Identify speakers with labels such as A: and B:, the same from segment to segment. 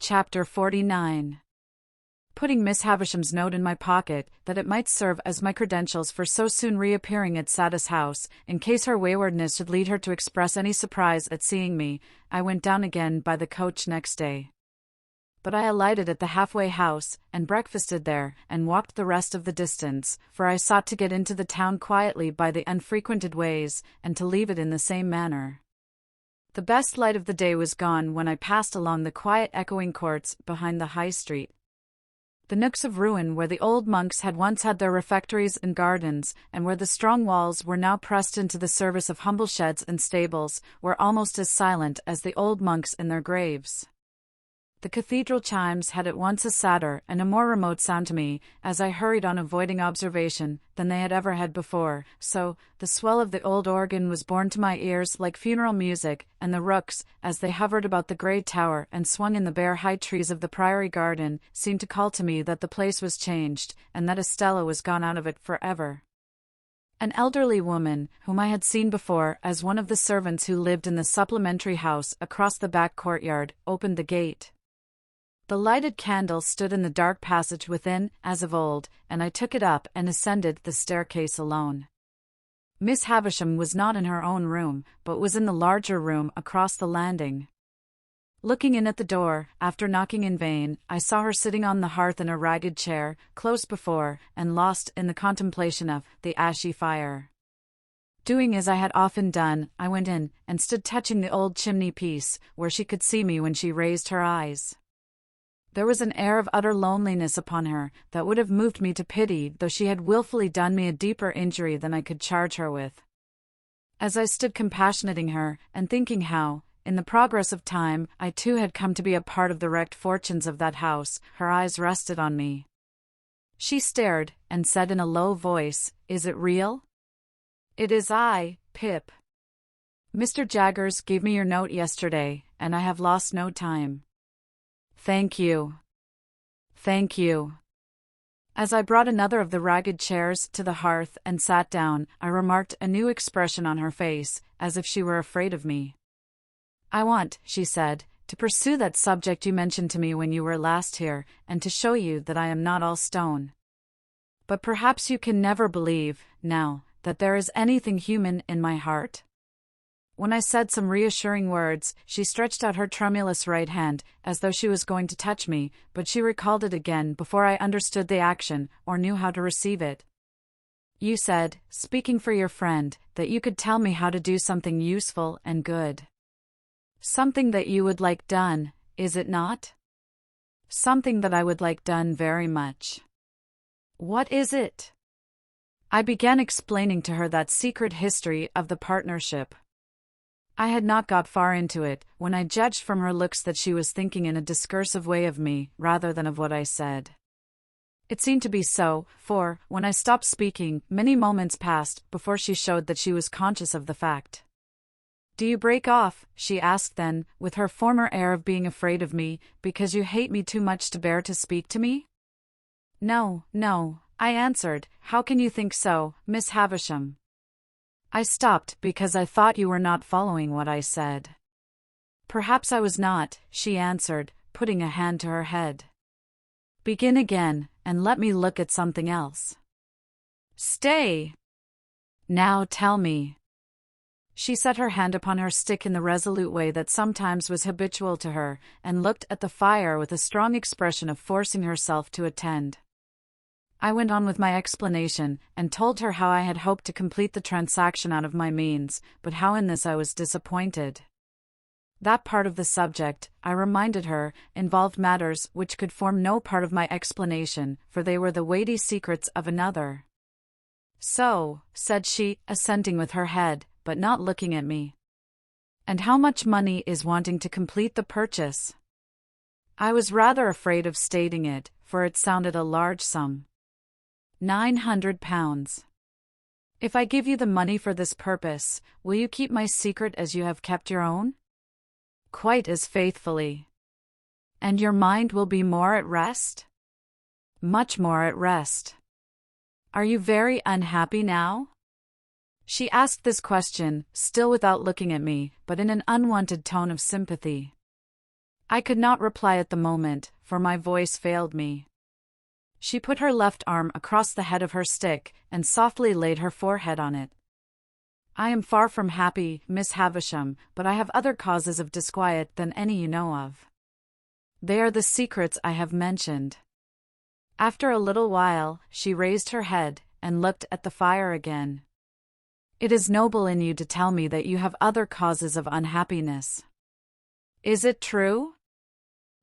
A: Chapter 49. Putting Miss Havisham's note in my pocket, that it might serve as my credentials for so soon reappearing at Satis House, in case her waywardness should lead her to express any surprise at seeing me, I went down again by the coach next day. But I alighted at the halfway house, and breakfasted there, and walked the rest of the distance, for I sought to get into the town quietly by the unfrequented ways, and to leave it in the same manner. The best light of the day was gone when I passed along the quiet echoing courts behind the High Street. The nooks of ruin where the old monks had once had their refectories and gardens, and where the strong walls were now pressed into the service of humble sheds and stables, were almost as silent as the old monks in their graves. The cathedral chimes had at once a sadder and a more remote sound to me, as I hurried on avoiding observation, than they had ever had before, so the swell of the old organ was borne to my ears like funeral music, and the rooks, as they hovered about the grey tower and swung in the bare high trees of the priory garden, seemed to call to me that the place was changed, and that Estella was gone out of it for ever. An elderly woman, whom I had seen before as one of the servants who lived in the supplementary house across the back courtyard, opened the gate. The lighted candle stood in the dark passage within, as of old, and I took it up and ascended the staircase alone. Miss Havisham was not in her own room, but was in the larger room across the landing. Looking in at the door, after knocking in vain, I saw her sitting on the hearth in a ragged chair, close before, and lost in the contemplation of, the ashy fire. Doing as I had often done, I went in, and stood touching the old chimney-piece, where she could see me when she raised her eyes. There was an air of utter loneliness upon her that would have moved me to pity, though she had wilfully done me a deeper injury than I could charge her with. As I stood compassionating her, and thinking how, in the progress of time, I too had come to be a part of the wrecked fortunes of that house, her eyes rested on me. She stared, and said in a low voice, "Is it real?" "It is I, Pip. Mr. Jaggers gave me your note yesterday, and I have lost no time." "Thank you. Thank you." As I brought another of the ragged chairs to the hearth and sat down, I remarked a new expression on her face, as if she were afraid of me. "I want," she said, "to pursue that subject you mentioned to me when you were last here, and to show you that I am not all stone. But perhaps you can never believe, now, that there is anything human in my heart?" When I said some reassuring words, she stretched out her tremulous right hand, as though she was going to touch me, but she recalled it again before I understood the action, or knew how to receive it. "You said, speaking for your friend, that you could tell me how to do something useful and good. Something that you would like done, is it not?" "Something that I would like done very much." "What is it?" I began explaining to her that secret history of the partnership. I had not got far into it, when I judged from her looks that she was thinking in a discursive way of me, rather than of what I said. It seemed to be so, for, when I stopped speaking, many moments passed before she showed that she was conscious of the fact. "Do you break off," she asked then, with her former air of being afraid of me, "because you hate me too much to bear to speak to me?" "No, no," I answered. "How can you think so, Miss Havisham?" I stopped because I thought you were not following what I said. "Perhaps I was not," she answered, putting a hand to her head. "Begin again, and let me look at something else." "Stay! Now tell me." She set her hand upon her stick in the resolute way that sometimes was habitual to her, and looked at the fire with a strong expression of forcing herself to attend. I went on with my explanation, and told her how I had hoped to complete the transaction out of my means, but how in this I was disappointed. That part of the subject, I reminded her, involved matters which could form no part of my explanation, for they were the weighty secrets of another. "So," said she, assenting with her head, but not looking at me. "And how much money is wanting to complete the purchase?" I was rather afraid of stating it, for it sounded a large sum. £900. "If I give you the money for this purpose, will you keep my secret as you have kept your own?" "Quite as faithfully." "And your mind will be more at rest?" "Much more at rest." "Are you very unhappy now?" She asked this question, still without looking at me, but in an unwonted tone of sympathy. I could not reply at the moment, for my voice failed me. She put her left arm across the head of her stick, and softly laid her forehead on it. I am far from happy, Miss Havisham, but I have other causes of disquiet than any you know of. They are the secrets I have mentioned. After a little while, she raised her head, and looked at the fire again. It is noble in you to tell me that you have other causes of unhappiness. Is it true?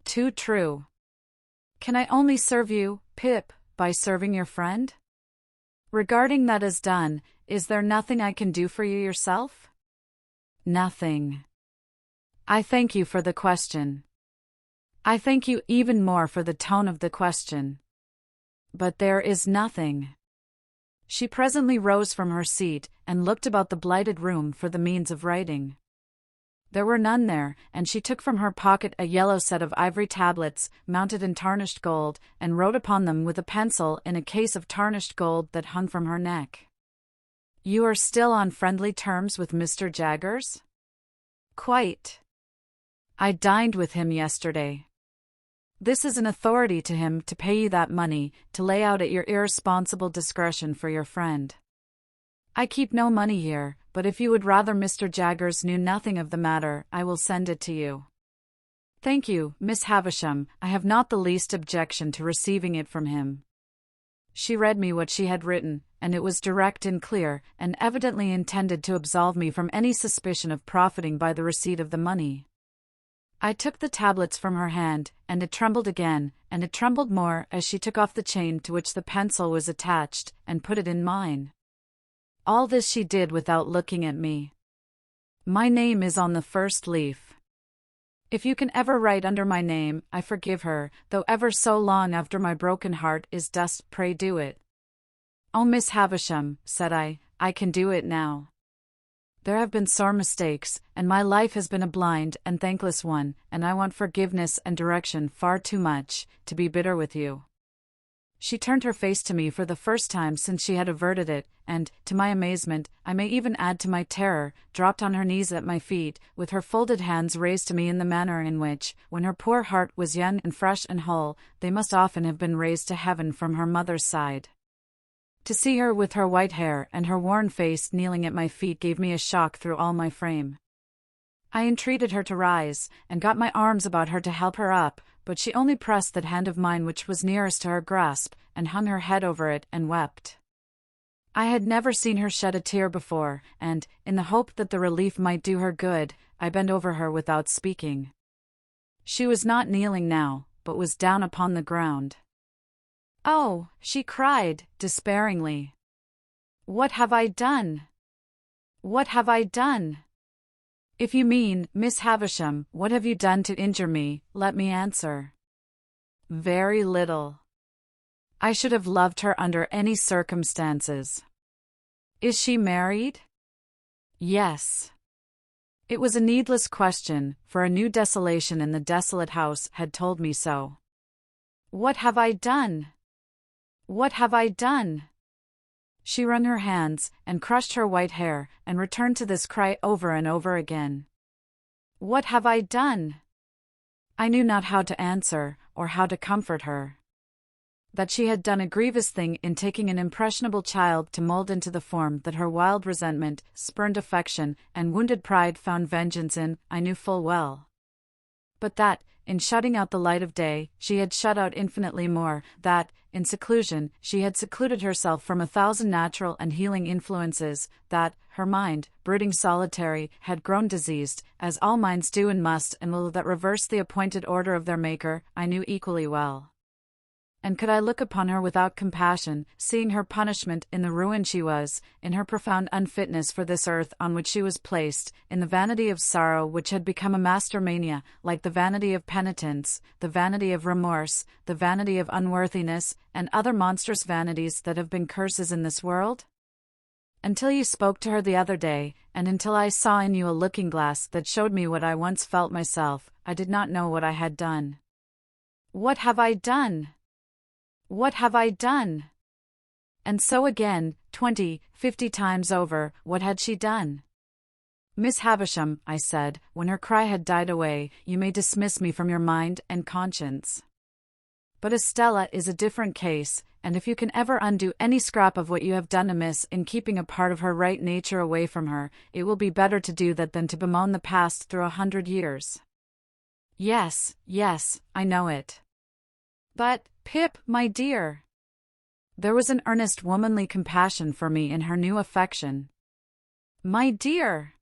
A: Too true. Can I only serve you, Pip, by serving your friend? Regarding that as done, is there nothing I can do for you yourself? Nothing. I thank you for the question. I thank you even more for the tone of the question. But there is nothing. She presently rose from her seat, and looked about the blighted room for the means of writing. There were none there, and she took from her pocket a yellow set of ivory tablets, mounted in tarnished gold, and wrote upon them with a pencil in a case of tarnished gold that hung from her neck. You are still on friendly terms with Mr. Jaggers? Quite. I dined with him yesterday. This is an authority to him to pay you that money, to lay out at your irresponsible discretion for your friend. I keep no money here, but if you would rather Mr. Jaggers knew nothing of the matter, I will send it to you. Thank you, Miss Havisham, I have not the least objection to receiving it from him. She read me what she had written, and it was direct and clear, and evidently intended to absolve me from any suspicion of profiting by the receipt of the money. I took the tablets from her hand, and it trembled again, and it trembled more as she took off the chain to which the pencil was attached, and put it in mine. All this she did without looking at me. My name is on the first leaf. If you can ever write under my name, I forgive her, though ever so long after my broken heart is dust, pray do it. Oh, Miss Havisham, said I can do it now. There have been sore mistakes, and my life has been a blind and thankless one, and I want forgiveness and direction far too much, to be bitter with you. She turned her face to me for the first time since she had averted it, and, to my amazement, I may even add to my terror, dropped on her knees at my feet, with her folded hands raised to me in the manner in which, when her poor heart was young and fresh and whole, they must often have been raised to heaven from her mother's side. To see her with her white hair and her worn face kneeling at my feet gave me a shock through all my frame. I entreated her to rise, and got my arms about her to help her up, but she only pressed that hand of mine which was nearest to her grasp, and hung her head over it and wept. I had never seen her shed a tear before, and, in the hope that the relief might do her good, I bent over her without speaking. She was not kneeling now, but was down upon the ground. Oh, she cried, despairingly. What have I done? What have I done? If you mean, Miss Havisham, what have you done to injure me, let me answer. Very little. I should have loved her under any circumstances. Is she married? Yes. It was a needless question, for a new desolation in the desolate house had told me so. What have I done? What have I done? She wrung her hands, and crushed her white hair, and returned to this cry over and over again. What have I done? I knew not how to answer, or how to comfort her. That she had done a grievous thing in taking an impressionable child to mold into the form that her wild resentment, spurned affection, and wounded pride found vengeance in, I knew full well. But that, in shutting out the light of day, she had shut out infinitely more, that, in seclusion, she had secluded herself from 1,000 natural and healing influences, that, her mind, brooding solitary, had grown diseased, as all minds do and must and will that reverse the appointed order of their Maker, I knew equally well. And could I look upon her without compassion, seeing her punishment in the ruin she was, in her profound unfitness for this earth on which she was placed, in the vanity of sorrow which had become a master mania, like the vanity of penitence, the vanity of remorse, the vanity of unworthiness, and other monstrous vanities that have been curses in this world? Until you spoke to her the other day, and until I saw in you a looking-glass that showed me what I once felt myself, I did not know what I had done. What have I done? What have I done? And so again, 20, 50 times over, what had she done? Miss Havisham, I said, when her cry had died away, you may dismiss me from your mind and conscience. But Estella is a different case, and if you can ever undo any scrap of what you have done amiss in keeping a part of her right nature away from her, it will be better to do that than to bemoan the past through 100 years. Yes, I know it. But, Pip, my dear. There was an earnest womanly compassion for me in her new affection. My dear!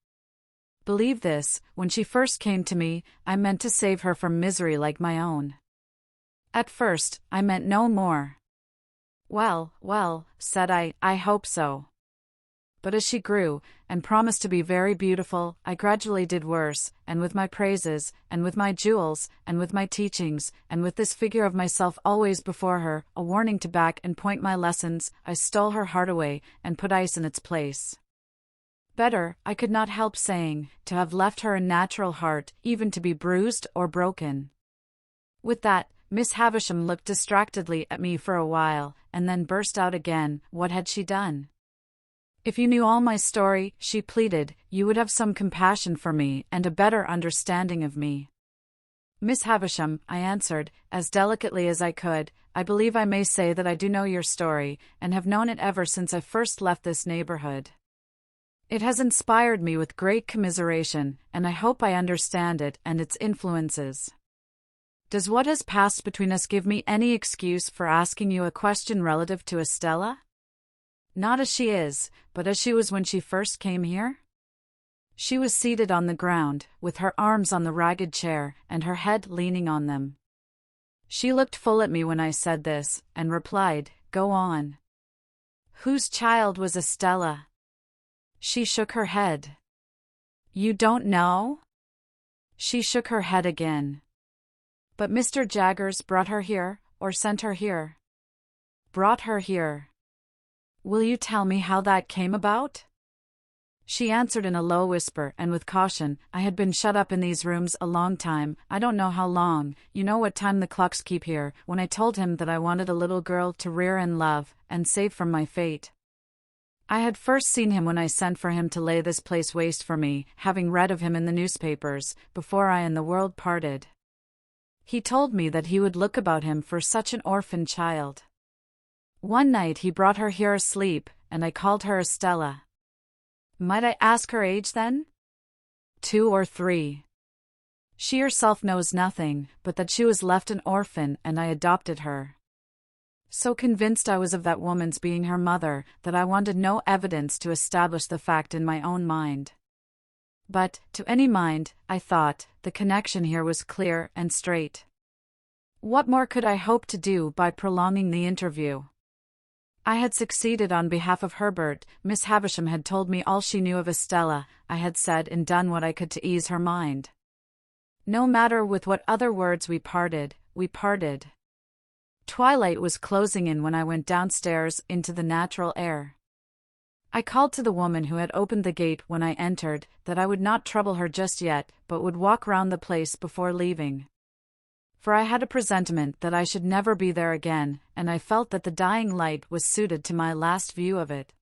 A: Believe this, when she first came to me, I meant to save her from misery like my own. At first, I meant no more. Well, said I hope so. But as she grew, and promised to be very beautiful, I gradually did worse, and with my praises, and with my jewels, and with my teachings, and with this figure of myself always before her, a warning to back and point my lessons, I stole her heart away, and put ice in its place. Better, I could not help saying, to have left her a natural heart, even to be bruised or broken. With that, Miss Havisham looked distractedly at me for a while, and then burst out again. What had she done? If you knew all my story, she pleaded, you would have some compassion for me and a better understanding of me. Miss Havisham, I answered, as delicately as I could, I believe I may say that I do know your story, and have known it ever since I first left this neighborhood. It has inspired me with great commiseration, and I hope I understand it and its influences. Does what has passed between us give me any excuse for asking you a question relative to Estella? Not as she is, but as she was when she first came here? She was seated on the ground, with her arms on the ragged chair, and her head leaning on them. She looked full at me when I said this, and replied, Go on. Whose child was Estella? She shook her head. You don't know? She shook her head again. But Mr. Jaggers brought her here, or sent her here? Brought her here. Will you tell me how that came about? She answered in a low whisper and with caution, I had been shut up in these rooms a long time, I don't know how long, you know what time the clocks keep here, when I told him that I wanted a little girl to rear and love, and save from my fate. I had first seen him when I sent for him to lay this place waste for me, having read of him in the newspapers, before I and the world parted. He told me that he would look about him for such an orphan child. One night he brought her here asleep, and I called her Estella. Might I ask her age then? 2 or 3. She herself knows nothing, but that she was left an orphan and I adopted her. So convinced I was of that woman's being her mother, that I wanted no evidence to establish the fact in my own mind. But, to any mind, I thought, the connection here was clear and straight. What more could I hope to do by prolonging the interview? I had succeeded on behalf of Herbert, Miss Havisham had told me all she knew of Estella, I had said and done what I could to ease her mind. No matter with what other words we parted. Twilight was closing in when I went downstairs into the natural air. I called to the woman who had opened the gate when I entered, that I would not trouble her just yet, but would walk round the place before leaving. For I had a presentiment that I should never be there again, and I felt that the dying light was suited to my last view of it.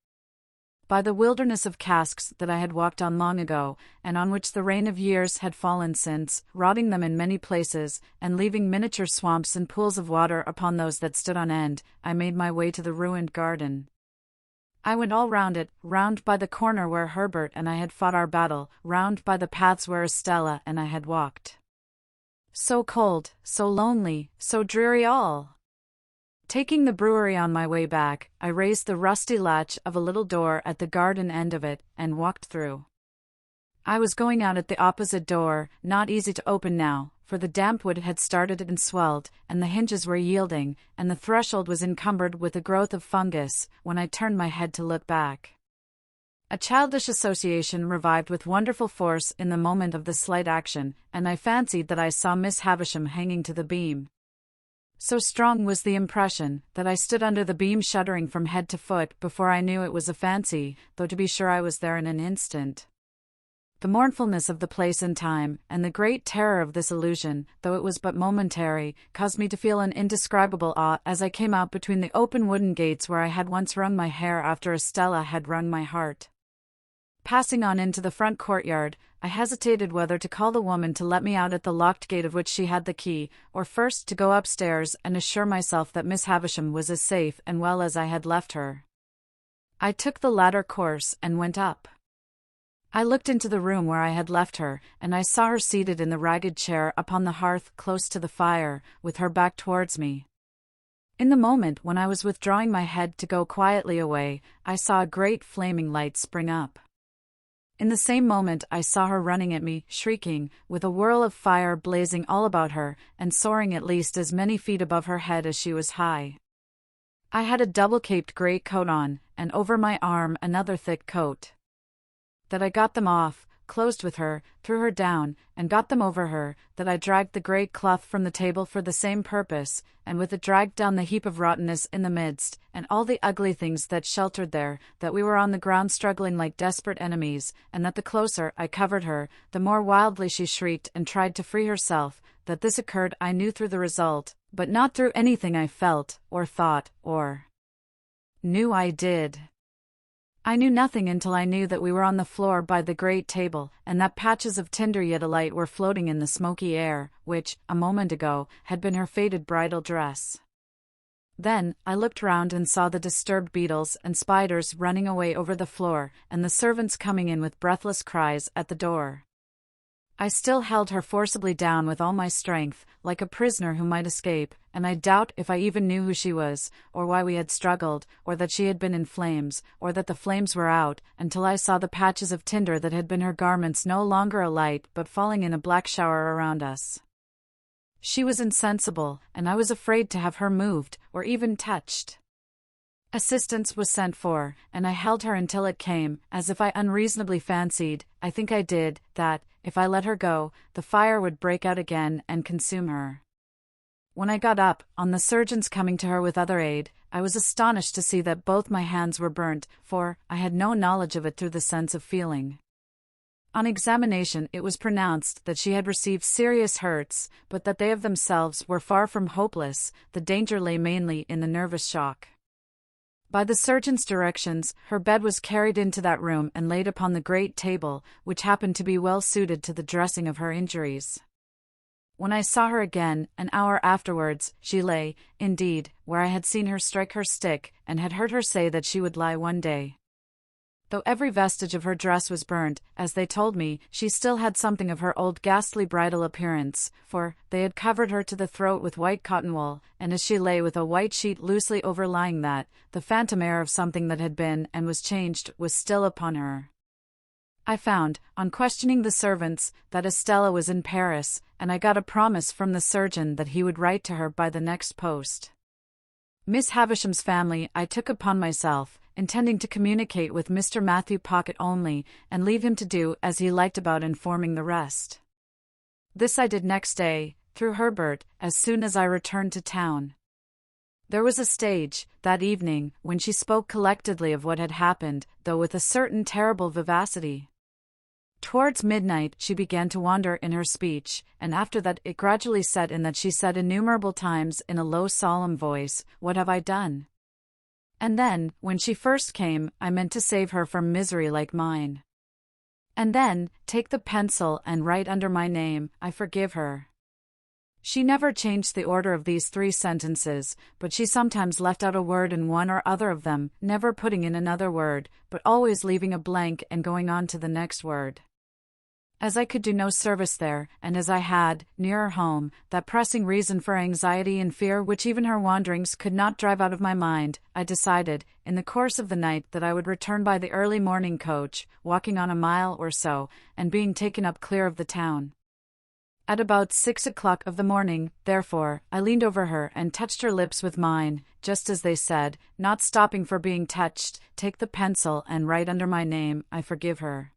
A: By the wilderness of casks that I had walked on long ago, and on which the rain of years had fallen since, rotting them in many places, and leaving miniature swamps and pools of water upon those that stood on end, I made my way to the ruined garden. I went all round it, round by the corner where Herbert and I had fought our battle, round by the paths where Estella and I had walked. So cold, so lonely, so dreary all. Taking the brewery on my way back, I raised the rusty latch of a little door at the garden end of it, and walked through. I was going out at the opposite door, not easy to open now, for the damp wood had started and swelled, and the hinges were yielding, and the threshold was encumbered with a growth of fungus, when I turned my head to look back. A childish association revived with wonderful force in the moment of the slight action, and I fancied that I saw Miss Havisham hanging to the beam. So strong was the impression, that I stood under the beam shuddering from head to foot before I knew it was a fancy, though to be sure I was there in an instant. The mournfulness of the place and time, and the great terror of this illusion, though it was but momentary, caused me to feel an indescribable awe as I came out between the open wooden gates where I had once wrung my hair after Estella had wrung my heart. Passing on into the front courtyard, I hesitated whether to call the woman to let me out at the locked gate of which she had the key, or first to go upstairs and assure myself that Miss Havisham was as safe and well as I had left her. I took the latter course and went up. I looked into the room where I had left her, and I saw her seated in the ragged chair upon the hearth close to the fire, with her back towards me. In the moment when I was withdrawing my head to go quietly away, I saw a great flaming light spring up. In the same moment I saw her running at me, shrieking, with a whirl of fire blazing all about her, and soaring at least as many feet above her head as she was high. I had a double-caped great coat on, and over my arm another thick coat. That I got them off, closed with her, threw her down, and got them over her, that I dragged the great cloth from the table for the same purpose, and with it dragged down the heap of rottenness in the midst, and all the ugly things that sheltered there, that we were on the ground struggling like desperate enemies, and that the closer I covered her, the more wildly she shrieked and tried to free herself. That this occurred I knew through the result, but not through anything I felt, or thought, or knew I did. I knew nothing until I knew that we were on the floor by the great table, and that patches of tinder yet alight were floating in the smoky air, which, a moment ago, had been her faded bridal dress. Then, I looked round and saw the disturbed beetles and spiders running away over the floor, and the servants coming in with breathless cries at the door. I still held her forcibly down with all my strength, like a prisoner who might escape, and I doubt if I even knew who she was, or why we had struggled, or that she had been in flames, or that the flames were out, until I saw the patches of tinder that had been her garments no longer alight but falling in a black shower around us. She was insensible, and I was afraid to have her moved, or even touched. Assistance was sent for, and I held her until it came, as if I unreasonably fancied, I think I did, that, if I let her go, the fire would break out again and consume her. When I got up, on the surgeon's coming to her with other aid, I was astonished to see that both my hands were burnt, for I had no knowledge of it through the sense of feeling. On examination it was pronounced that she had received serious hurts, but that they of themselves were far from hopeless. The danger lay mainly in the nervous shock. By the surgeon's directions, her bed was carried into that room and laid upon the great table, which happened to be well suited to the dressing of her injuries. When I saw her again, an hour afterwards, she lay, indeed, where I had seen her strike her stick, and had heard her say that she would lie one day. Though every vestige of her dress was burned, as they told me, she still had something of her old ghastly bridal appearance, for they had covered her to the throat with white cotton wool, and as she lay with a white sheet loosely overlying that, the phantom air of something that had been and was changed was still upon her. I found, on questioning the servants, that Estella was in Paris, and I got a promise from the surgeon that he would write to her by the next post. Miss Havisham's family I took upon myself, intending to communicate with Mr. Matthew Pocket only, and leave him to do as he liked about informing the rest. This I did next day, through Herbert, as soon as I returned to town. There was a stage, that evening, when she spoke collectedly of what had happened, though with a certain terrible vivacity. Towards midnight she began to wander in her speech, and after that it gradually set in that she said innumerable times in a low solemn voice, "What have I done?" And then, when she first came, I meant to save her from misery like mine. And then, take the pencil and write under my name, "I forgive her." She never changed the order of these 3 sentences, but she sometimes left out a word in one or other of them, never putting in another word, but always leaving a blank and going on to the next word. As I could do no service there, and as I had, nearer home, that pressing reason for anxiety and fear which even her wanderings could not drive out of my mind, I decided, in the course of the night, that I would return by the early morning coach, walking on a mile or so, and being taken up clear of the town. At about 6 o'clock of the morning, therefore, I leaned over her and touched her lips with mine, just as they said, not stopping for being touched, "Take the pencil and write under my name, I forgive her."